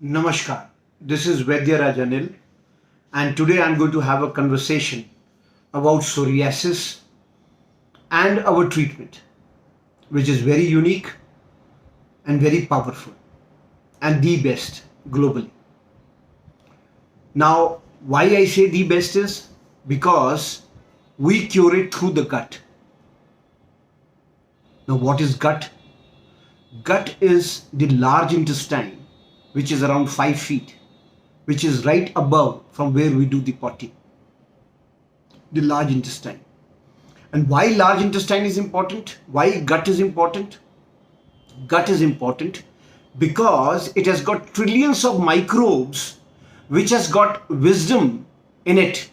Namaskar. This is Vaidyaraj Anil, and today I'm going to have a conversation about psoriasis and our treatment, which is very unique and very powerful and the best globally. Now, why I say the best is because we cure it through the gut. Now, what is gut? Gut is the large intestine, which is around 5 feet, which is right above from where we do the potty. The large intestine. And why large intestine is important? Why gut is important? Gut is important because it has got trillions of microbes which has got wisdom in it,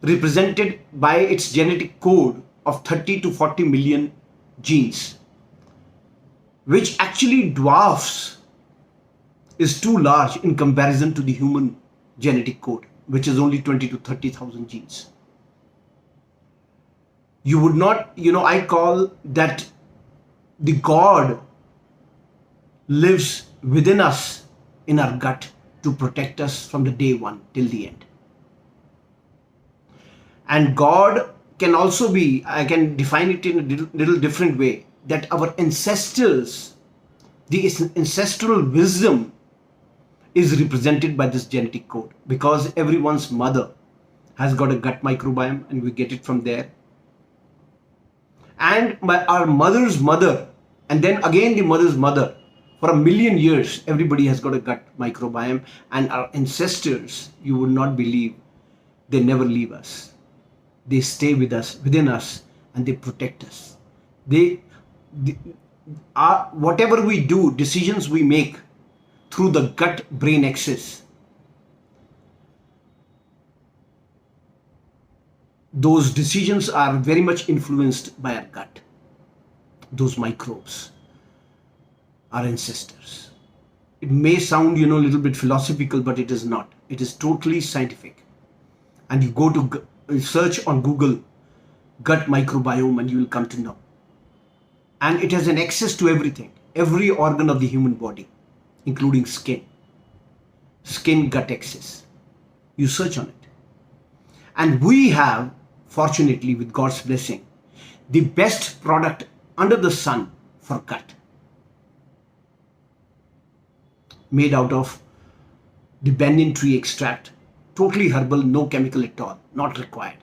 represented by its genetic code of 30 to 40 million genes, which actually dwarfs, is too large in comparison to the human genetic code, which is only 20 to 30,000 genes. You would not, I call that the God lives within us in our gut to protect us from the day one till the end. And God can also be, I can define it in a little different way, that our ancestors, the ancestral wisdom is represented by this genetic code, because everyone's mother has got a gut microbiome and we get it from there. And our mother's mother, and then again the mother's mother, for a million years, everybody has got a gut microbiome. And our ancestors, you would not believe, they never leave us. They stay with us, within us, and they protect us. Whatever we do, decisions we make through the gut-brain axis, those decisions are very much influenced by our gut. Those microbes, our ancestors. It may sound, a little bit philosophical, but it is not. It is totally scientific. And you go to search on Google gut microbiome and you will come to know. And it has an access to everything, every organ of the human body, including skin gut axis. You search on it. And we have, fortunately, with God's blessing, the best product under the sun for gut, made out of the banyan tree extract, totally herbal, no chemical at all, not required.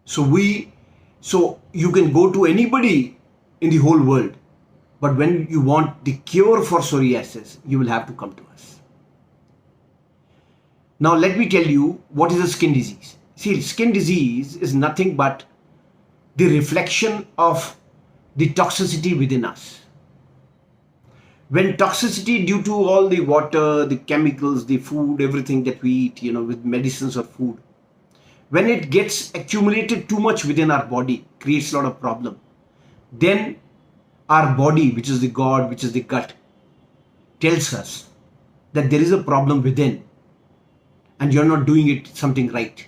So you can go to anybody in the whole world, but when you want the cure for psoriasis, you will have to come to us. Now let me tell you what is a skin disease. See, skin disease is nothing but the reflection of the toxicity within us. When toxicity due to all the water, the chemicals, the food, everything that we eat, with medicines or food, when it gets accumulated too much within our body, creates a lot of problem. Then our body, which is the God, which is the gut, tells us that there is a problem within and you're not doing it something right.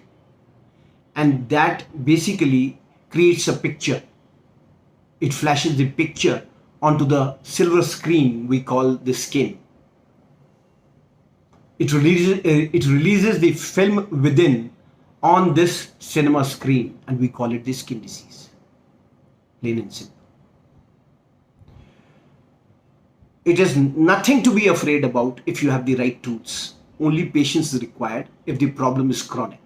And that basically creates a picture. It flashes the picture onto the silver screen we call the skin. It releases the film within on this cinema screen, and we call it the skin disease. Plain and simple. It is nothing to be afraid about if you have the right tools. Only patience is required if the problem is chronic.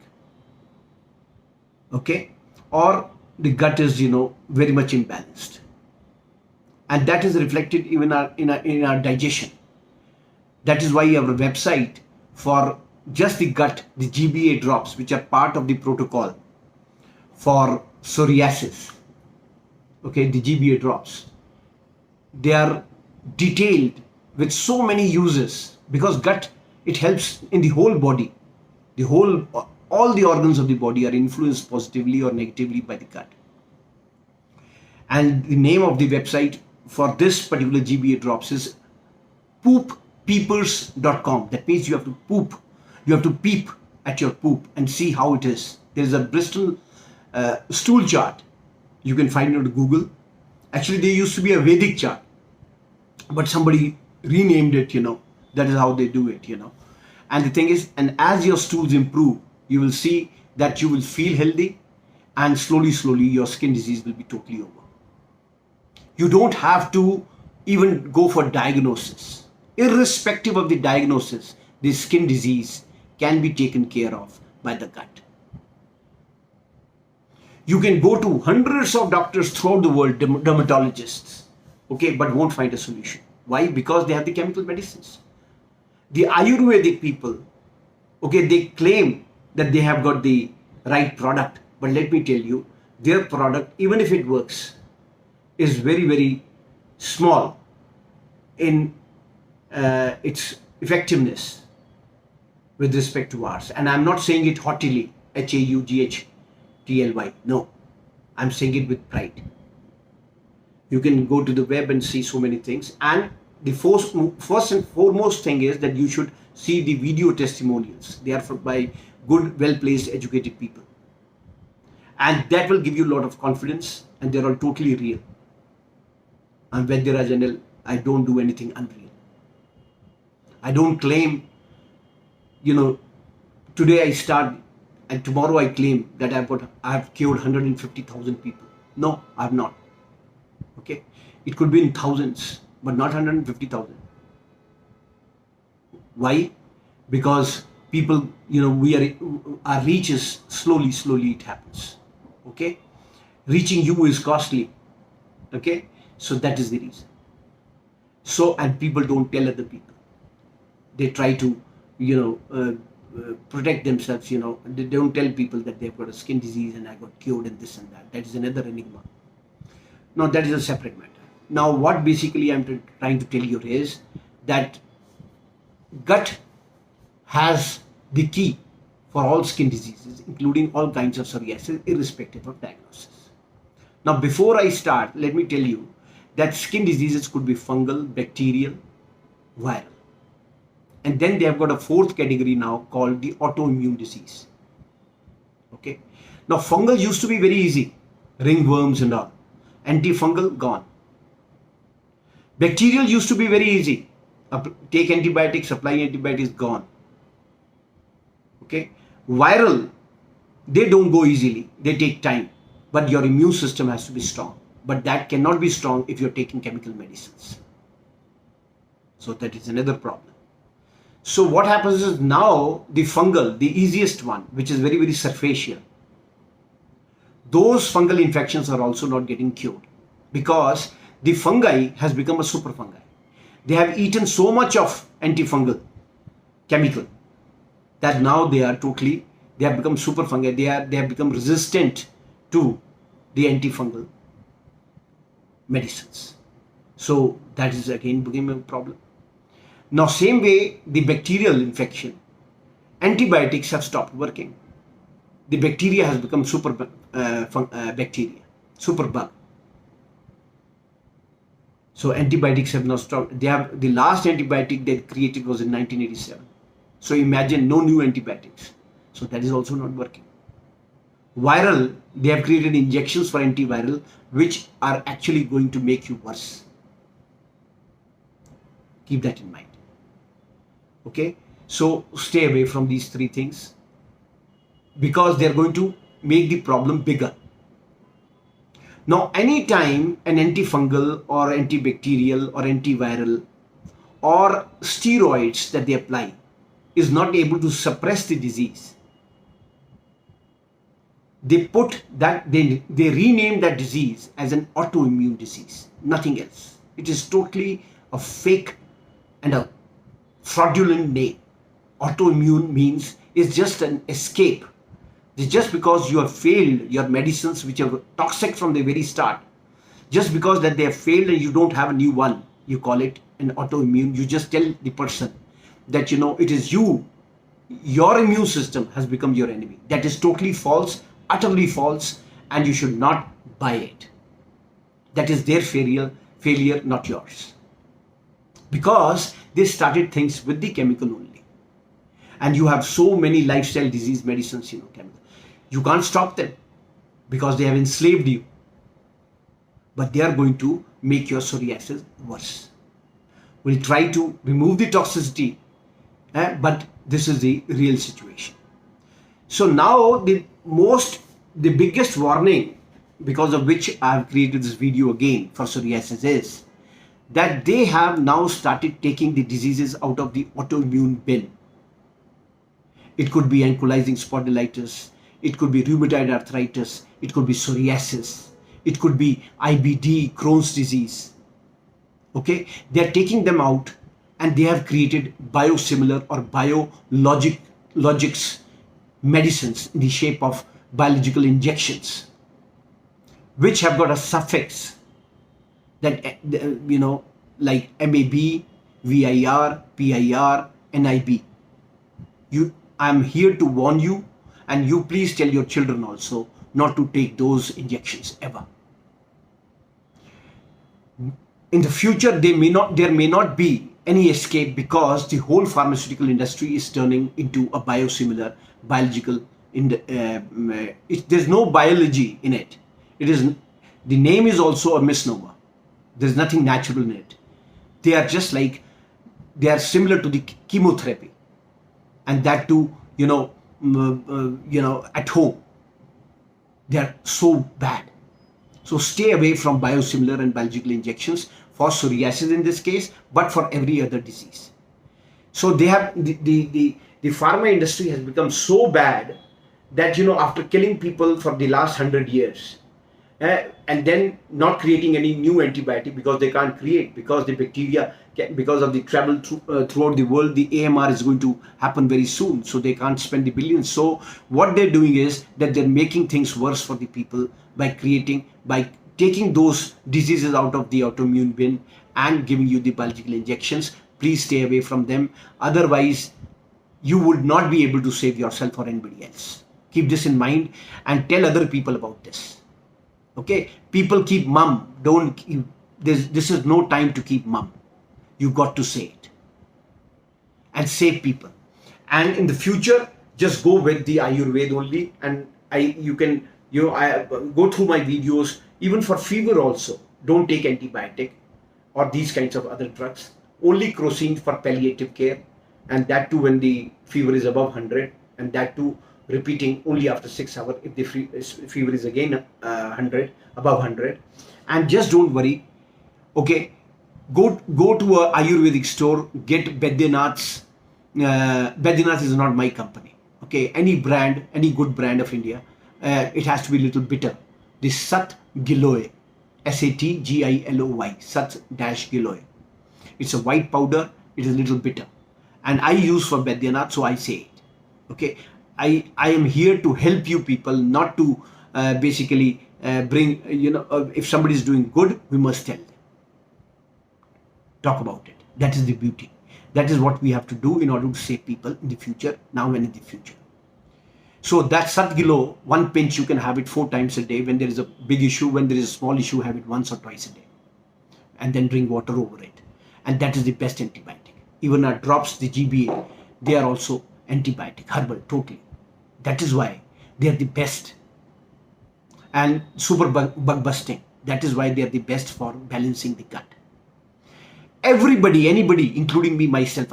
Okay? Or the gut is, very much imbalanced. And that is reflected even in our digestion. That is why our website for just the gut, the GBA drops, which are part of the protocol for psoriasis. Okay, the GBA drops. They are detailed with so many uses, because gut, it helps in the whole body. All the organs of the body are influenced positively or negatively by the gut. And the name of the website for this particular GBA drops is pooppeepers.com. That means you have to poop. You have to peep at your poop and see how it is. There is a Bristol stool chart. You can find it on Google. Actually, there used to be a Vedic chart, but somebody renamed it, that is how they do it. And the thing is, and as your stools improve, you will see that you will feel healthy, and slowly your skin disease will be totally over. You don't have to even go for diagnosis. Irrespective of the diagnosis, the skin disease can be taken care of by the gut. You can go to hundreds of doctors throughout the world, dermatologists, okay, but won't find a solution. Why? Because they have the chemical medicines. The Ayurvedic people, okay, they claim that they have got the right product, but let me tell you, their product, even if it works, is very small in its effectiveness with respect to ours. And I'm not saying it haughtily, HAUGHTLY. No, I'm saying it with pride. You can go to the web and see so many things. And the first and foremost thing is that you should see the video testimonials. They are by good, well-placed, educated people. And that will give you a lot of confidence, and they're all totally real. I'm Vaidyaraj Anil. I don't do anything unreal. I don't claim, today I start and tomorrow I claim that I've cured 150,000 people. No, I have not. Okay, it could be in thousands, but not 150,000. Why? Because people, our reach is slowly it happens. Okay, reaching you is costly. Okay, so that is the reason. So, and people don't tell other people. They try to, protect themselves. They don't tell people that they've got a skin disease and I got cured and this and that. That is another enigma. Now, that is a separate matter. Now, what basically I'm trying to tell you is that gut has the key for all skin diseases, including all kinds of psoriasis, irrespective of diagnosis. Now, before I start, let me tell you that skin diseases could be fungal, bacterial, viral. And then they have got a fourth category now called the autoimmune disease. Okay. Now, fungal used to be very easy, ringworms and all. Antifungal, gone. Bacterial used to be very easy. Take antibiotics, apply antibiotics, gone. Okay. Viral, they don't go easily. They take time. But your immune system has to be strong. But that cannot be strong if you're taking chemical medicines. So that is another problem. So what happens is now the fungal, the easiest one, which is very superficial, those fungal infections are also not getting cured because the fungi has become a super fungi. They have eaten so much of antifungal chemical that now they have become super fungi. They have become resistant to the antifungal medicines. So that is again becoming a problem. Now, same way, the bacterial infection, antibiotics have stopped working. The bacteria has become super bacteria, super bug. So antibiotics have now stopped. The last antibiotic they created was in 1987. So imagine no new antibiotics. So that is also not working. Viral, they have created injections for antiviral, which are actually going to make you worse. Keep that in mind. Okay, so stay away from these three things because they're going to make the problem bigger. Now, anytime an antifungal or antibacterial or antiviral or steroids that they apply is not able to suppress the disease, they rename that disease as an autoimmune disease, nothing else. It is totally a fake and a fraudulent name. Autoimmune means it's just an escape. It's just because you have failed your medicines which are toxic from the very start. Just because that they have failed and you don't have a new one, you call it an autoimmune. You just tell the person that it is you, your immune system has become your enemy. That is totally false, utterly false, and you should not buy it. That is their failure, not yours. Because they started things with the chemical only. And you have so many lifestyle disease medicines, chemical. You can't stop them because they have enslaved you. But they are going to make your psoriasis worse. will try to remove the toxicity, but this is the real situation. So now the biggest warning, because of which I have created this video again for psoriasis, is that they have now started taking the diseases out of the autoimmune bin. It could be ankylosing spondylitis, it could be rheumatoid arthritis, it could be psoriasis, it could be IBD, Crohn's disease. Okay, they are taking them out and they have created biosimilar or biologics medicines in the shape of biological injections, which have got a suffix that, like MAB, VIR, PIR, NIB. I'm here to warn you, and you please tell your children also not to take those injections ever. In the future, there may not be any escape, because the whole pharmaceutical industry is turning into a biosimilar biological. There's no biology in it. The name is also a misnomer. There's nothing natural in it. They are similar to the chemotherapy, and that too, at home. They are so bad. So stay away from biosimilar and biological injections for psoriasis in this case, but for every other disease. So they have the pharma industry has become so bad that, after killing people for the last 100 years, and then not creating any new antibiotic, because they can't create, because the bacteria, because of the travel throughout the world, the AMR is going to happen very soon, so they can't spend the billions. So what they're doing is that they're making things worse for the people by taking those diseases out of the autoimmune bin and giving you the biological injections. Please stay away from them. Otherwise, you would not be able to save yourself or anybody else. Keep this in mind and tell other people about this. Okay? People keep mum. This is no time to keep mum. You got to say it and save people. And in the future, just go with the Ayurveda only. And you can go through my videos. Even for fever also, don't take antibiotic or these kinds of other drugs. Only crocin for palliative care, and that too when the fever is above 100, and that too repeating only after 6 hours if the fever is again above 100. And just don't worry. Okay, go to a Ayurvedic store, get Vaidyaraj. Vaidyaraj is not my company. Okay, any good brand of India, it has to be a little bitter. The Sat Giloy, SATGILOY, Sat-Giloy. It's a white powder. It is a little bitter, and I use for Vaidyaraj, so I say it. Okay, I am here to help you people, not to bring. If somebody is doing good, we must tell them. Talk about it. That is the beauty. That is what we have to do in order to save people in the future, now and in the future. So that Satgilo, one pinch, you can have it 4 times a day. When there is a big issue, when there is a small issue, have it once or twice a day. And then drink water over it. And that is the best antibiotic. Even our drops, the GBA, they are also antibiotic, herbal, totally. That is why they are the best. And super bug busting. That is why they are the best for balancing the gut. Everybody, anybody, including me, myself,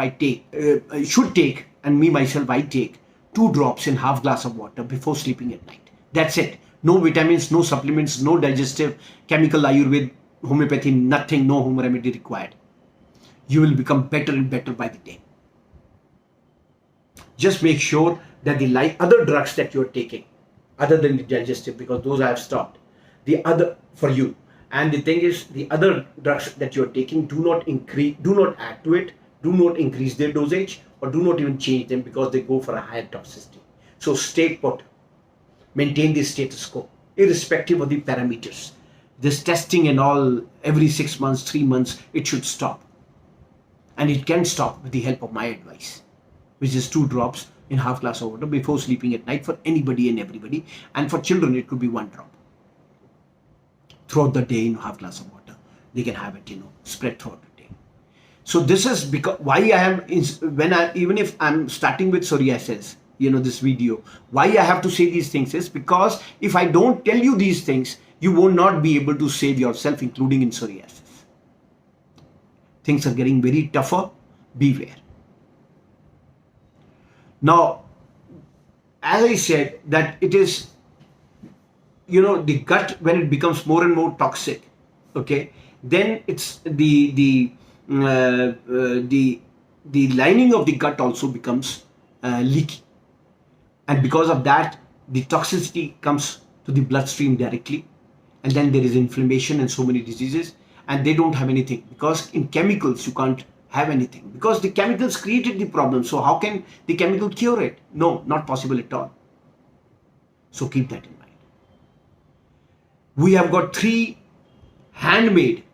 should take, and me, myself, I take 2 drops in half glass of water before sleeping at night. That's it. No vitamins, no supplements, no digestive, chemical, Ayurveda, homeopathy, nothing, no home remedy required. You will become better and better by the day. Just make sure that the other drugs that you're taking, other than the digestive, because those I have stopped, the other for you. And the thing is, the other drugs that you're taking, do not add to it, do not increase their dosage, or do not even change them, because they go for a higher toxicity. So stay put. Maintain the status quo, irrespective of the parameters. This testing and all, every 6 months, 3 months, it should stop. And it can stop with the help of my advice, which is 2 drops in half glass of water before sleeping at night for anybody and everybody. And for children, it could be 1 drop. Throughout the day in half glass of water. They can have it, spread throughout the day. So this is because why I am, even if I'm starting with psoriasis, this video, why I have to say these things is because if I don't tell you these things, you will not be able to save yourself, including in psoriasis. things are getting very tougher, beware. Now, as I said, that it is, the gut, when it becomes more and more toxic, okay, then it's the lining of the gut also becomes leaky, and because of that, the toxicity comes to the bloodstream directly, and then there is inflammation and so many diseases, and they don't have anything, because in chemicals you can't have anything, because the chemicals created the problem. So how can the chemical cure it? No, not possible at all. So keep that in mind. We have got 3 handmade,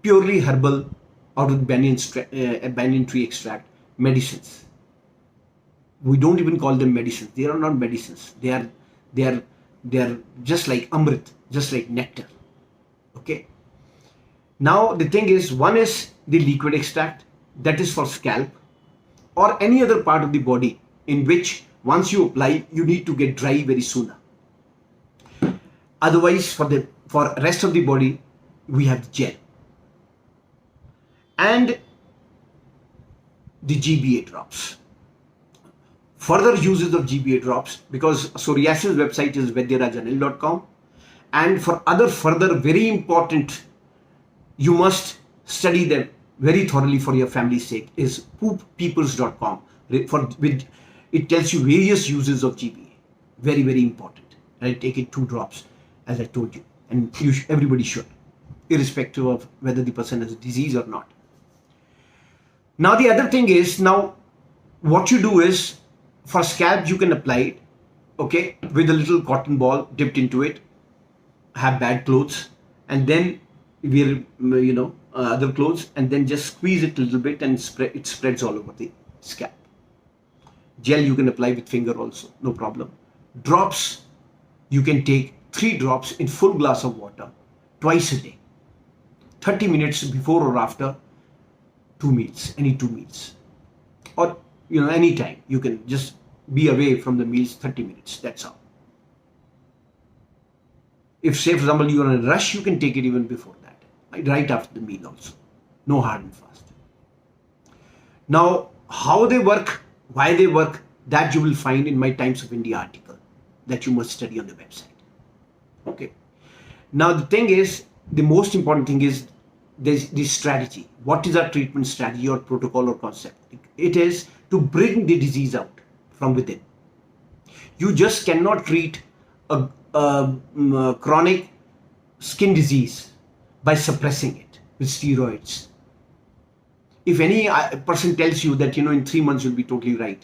purely herbal, out of banyan tree extract medicines. We don't even call them medicines. They are not medicines. They are just like amrit, just like nectar. Okay. Now the thing is, one is the liquid extract, that is for scalp or any other part of the body in which once you apply, you need to get dry very sooner. Otherwise, for rest of the body, we have the gel and the GBA drops. Further uses of GBA drops, because psoriasis website is vaidyarajanil.com, and for other further very important, you must study them very thoroughly for your family's sake, is pooppeoples.com. It tells you various uses of GBA. Very, very important. Right? Take it 2 drops, as I told you, and everybody should, irrespective of whether the person has a disease or not. Now the other thing is, now what you do is, for scalp you can apply it, okay, with a little cotton ball dipped into it, have bad clothes, and then wear other clothes, and then just squeeze it a little bit, and it spreads all over the scalp. Gel you can apply with finger also, no problem. Drops, you can take 3 drops in full glass of water twice a day, 30 minutes before or after 2 meals, any 2 meals, or any time. You can just be away from the meals 30 minutes, that's all. If, say for example, you are in a rush, you can take it even before that, right after the meal also. No hard and fast. Now, how they work, why they work, that you will find in my Times of India article that you must study on the website. Okay. Now the thing is, the most important thing is there's this strategy. What is our treatment strategy or protocol or concept? It is to bring the disease out from within. You just cannot treat a chronic skin disease by suppressing it with steroids. If any person tells you that in 3 months you'll be totally right,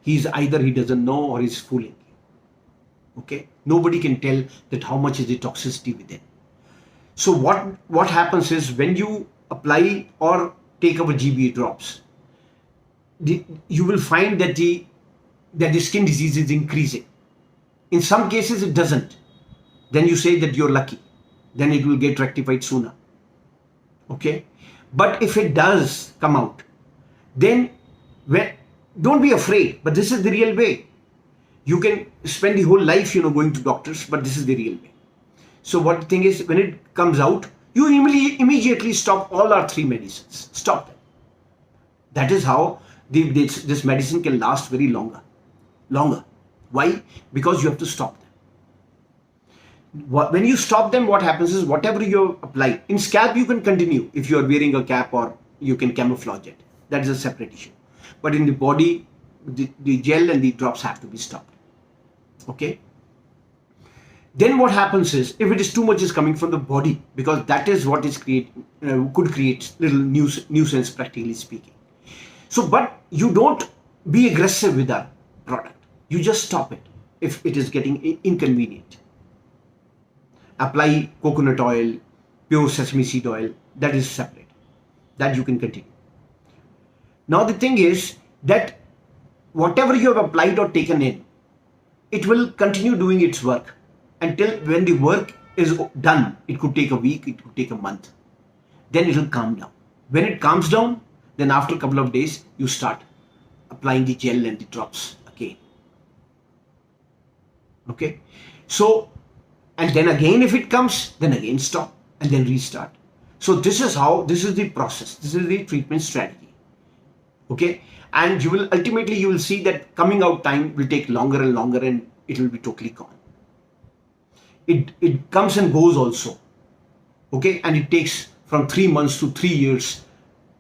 either he doesn't know or he's fooling you. Okay, nobody can tell that how much is the toxicity within. So what happens is, when you apply or take our GBA drops, you will find that the skin disease is increasing. In some cases it doesn't. Then you say that you're lucky. Then it will get rectified sooner. Okay. But if it does come out, then don't be afraid. But this is the real way. You can spend the whole life, going to doctors, but this is the real way. So what the thing is, when it comes out, you immediately stop all our 3 medicines. Stop them. That is how this medicine can last very longer. Why? Because you have to stop them. When you stop them, what happens is, whatever you apply in scalp, you can continue if you are wearing a cap, or you can camouflage it. That is a separate issue. But in the body, the gel and the drops have to be stopped. Okay. Then what happens is, if it is too much is coming from the body, because that is what is could create little nuisance, practically speaking. So, but you don't be aggressive with our product. You just stop it if it is getting inconvenient. Apply coconut oil, pure sesame seed oil, that is separate. That you can continue. Now the thing is that whatever you have applied or taken in, it will continue doing its work until when the work is done. It could take a week, it could take a month. Then it will calm down. When it calms down, then after a couple of days, you start applying the gel and the drops again. Okay. So, and then again if it comes, then again stop and then restart. So this is the process, this is the treatment strategy. Okay, and you will see that coming out time will take longer and longer, and it will be totally gone. It comes and goes also. Okay, and it takes from 3 months to 3 years,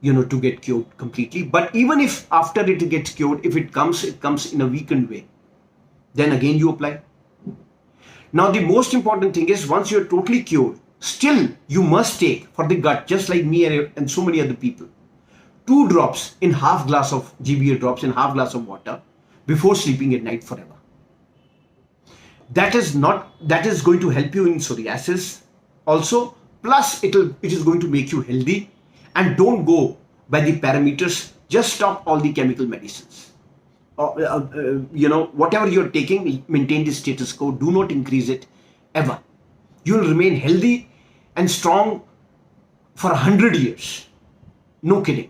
to get cured completely. But even if after it gets cured, if it comes in a weakened way, then again you apply. Now the most important thing is, once you're totally cured, still you must take for the gut, just like me and so many other people, 2 drops in half glass of GBA drops in half glass of water before sleeping at night forever. That is going to help you in psoriasis also. Plus it is going to make you healthy. And don't go by the parameters. Just stop all the chemical medicines. Whatever you're taking, maintain the status quo. Do not increase it ever. You will remain healthy and strong for 100 years. No kidding.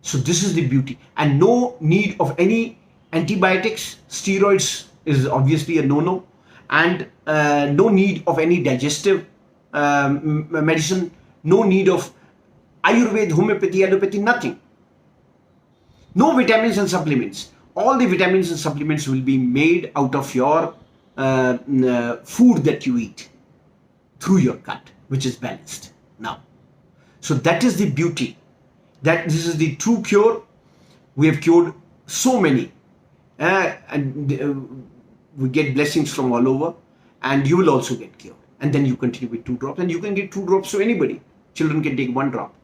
So this is the beauty. And no need of any antibiotics. Steroids is obviously a no-no. And no need of any digestive medicine. No need of Ayurveda, homeopathy, allopathy, nothing. No vitamins and supplements. All the vitamins and supplements will be made out of your food that you eat through your gut, which is balanced now. So that is the beauty. That this is the true cure. We have cured so many, and we get blessings from all over, and you will also get cured. And then you continue with 2 drops, and you can get 2 drops to anybody. Children can take 1 drop.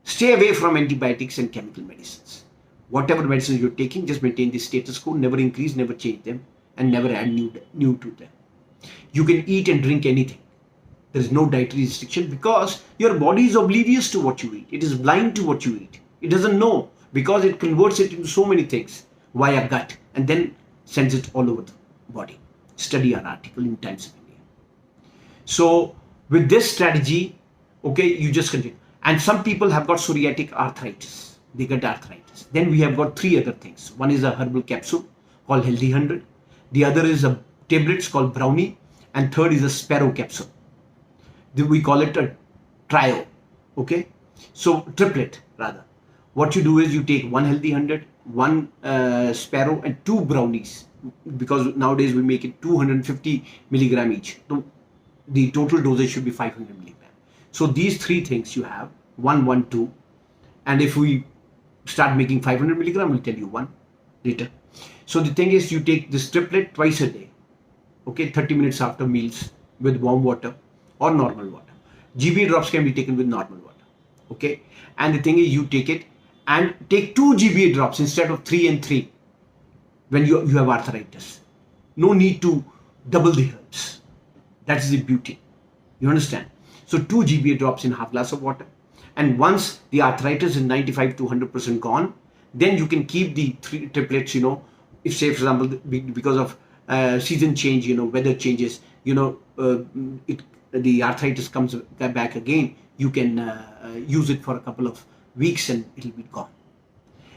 Stay away from antibiotics and chemical medicines. Whatever medicines you're taking, just maintain the status quo. Never increase, never change them, and never add new to them. You can eat and drink anything. There is no dietary restriction, because your body is oblivious to what you eat. It is blind to what you eat. It doesn't know, because it converts it into so many things via gut and then sends it all over the body. Study our article in Times of India. So with this strategy, okay, you just continue. And some people have got psoriatic arthritis. They get arthritis. Then we have got 3 other things. One is a herbal capsule called Healthy 100. The other is a tablets called Brownie. And third is a Sparrow capsule. We call it a trio. Okay, so triplet rather. What you do is you take 1 Healthy 100, 1 Sparrow, and 2 Brownies, because nowadays we make it 250 milligram each. So the total dosage should be 500 milligram. So these 3 things you have 1, 1, 2, and if we start making 500 milligram, we'll tell you 1 later. So the thing is, you take this triplet twice a day. Okay, 30 minutes after meals with warm water or normal water. GBA drops can be taken with normal water. Okay, and the thing is, you take it and take 2 GBA drops instead of 3 and 3 when you have arthritis. No need to double the herbs. That's the beauty. You understand? So 2 GBA drops in half glass of water. And once the arthritis is 95 to 100% gone, then you can keep the 3 triplets, if say, for example, because of season change, weather changes, the arthritis comes back again, you can use it for a couple of weeks and it'll be gone.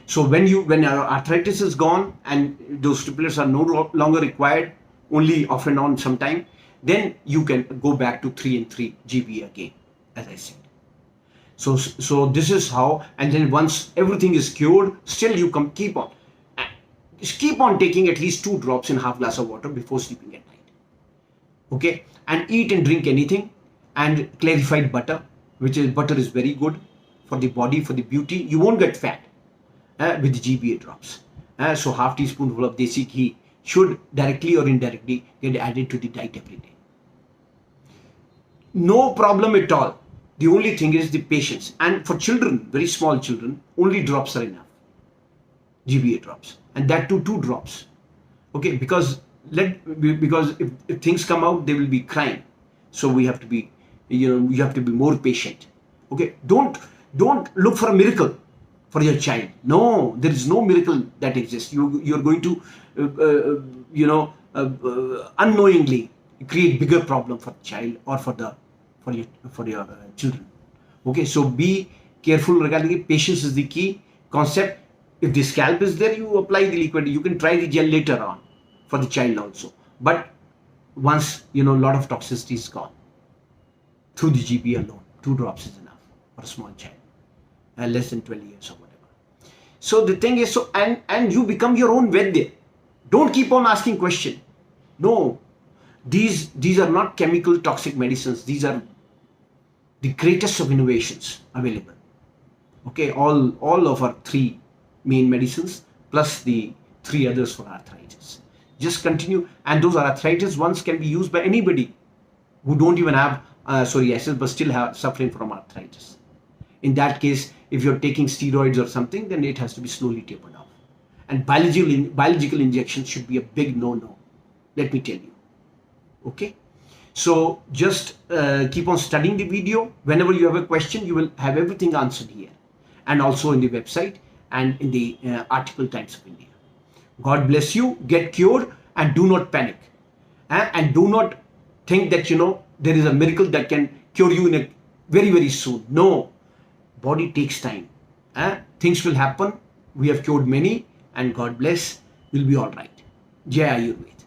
So when our arthritis is gone and those triplets are no longer required, only off and on sometime, then you can go back to 3 and 3 GBA again, as I said. So this is how. And then once everything is cured, still you keep on taking at least 2 drops in half glass of water before sleeping at night. Okay, and eat and drink anything, and clarified butter, butter is very good for the body, for the beauty. You won't get fat with the GBA drops. So half teaspoonful of desi ghee should directly or indirectly get added to the diet every day. No problem at all. The only thing is the patience. And for children, very small children, only drops are enough. GBA drops, and that too 2 drops. Okay, because if things come out, they will be crying. So we have to be, you have to be more patient. Okay, don't look for a miracle for your child. No, there is no miracle that exists. You're going to, unknowingly create bigger problem for the child or for your children. Okay, so be careful regarding it. Patience is the key concept. If the scalp is there, you apply the liquid. You can try the gel later on for the child also. But once a lot of toxicity is gone. through the GP alone. 2 drops is enough for a small child, less than 12 years or whatever. So the thing is, so and you become your own Vaidya. Don't keep on asking question. No, these are not chemical toxic medicines. These are the greatest of innovations available. Okay, all of our 3 main medicines plus the 3 others for arthritis. Just continue, and those arthritis ones can be used by anybody who don't even have psoriasis but still have suffering from arthritis. In that case, if you're taking steroids or something, then it has to be slowly tapered off. And biological injections should be a big no-no. Let me tell you. Okay. So just keep on studying the video. Whenever you have a question, you will have everything answered here, and also in the website and in the article Times of India. God bless you. Get cured and do not panic. And do not think that, there is a miracle that can cure you in a very, very soon. No. Body takes time. Things will happen. We have cured many, and God bless. We'll be all right. Jai Ayurveda.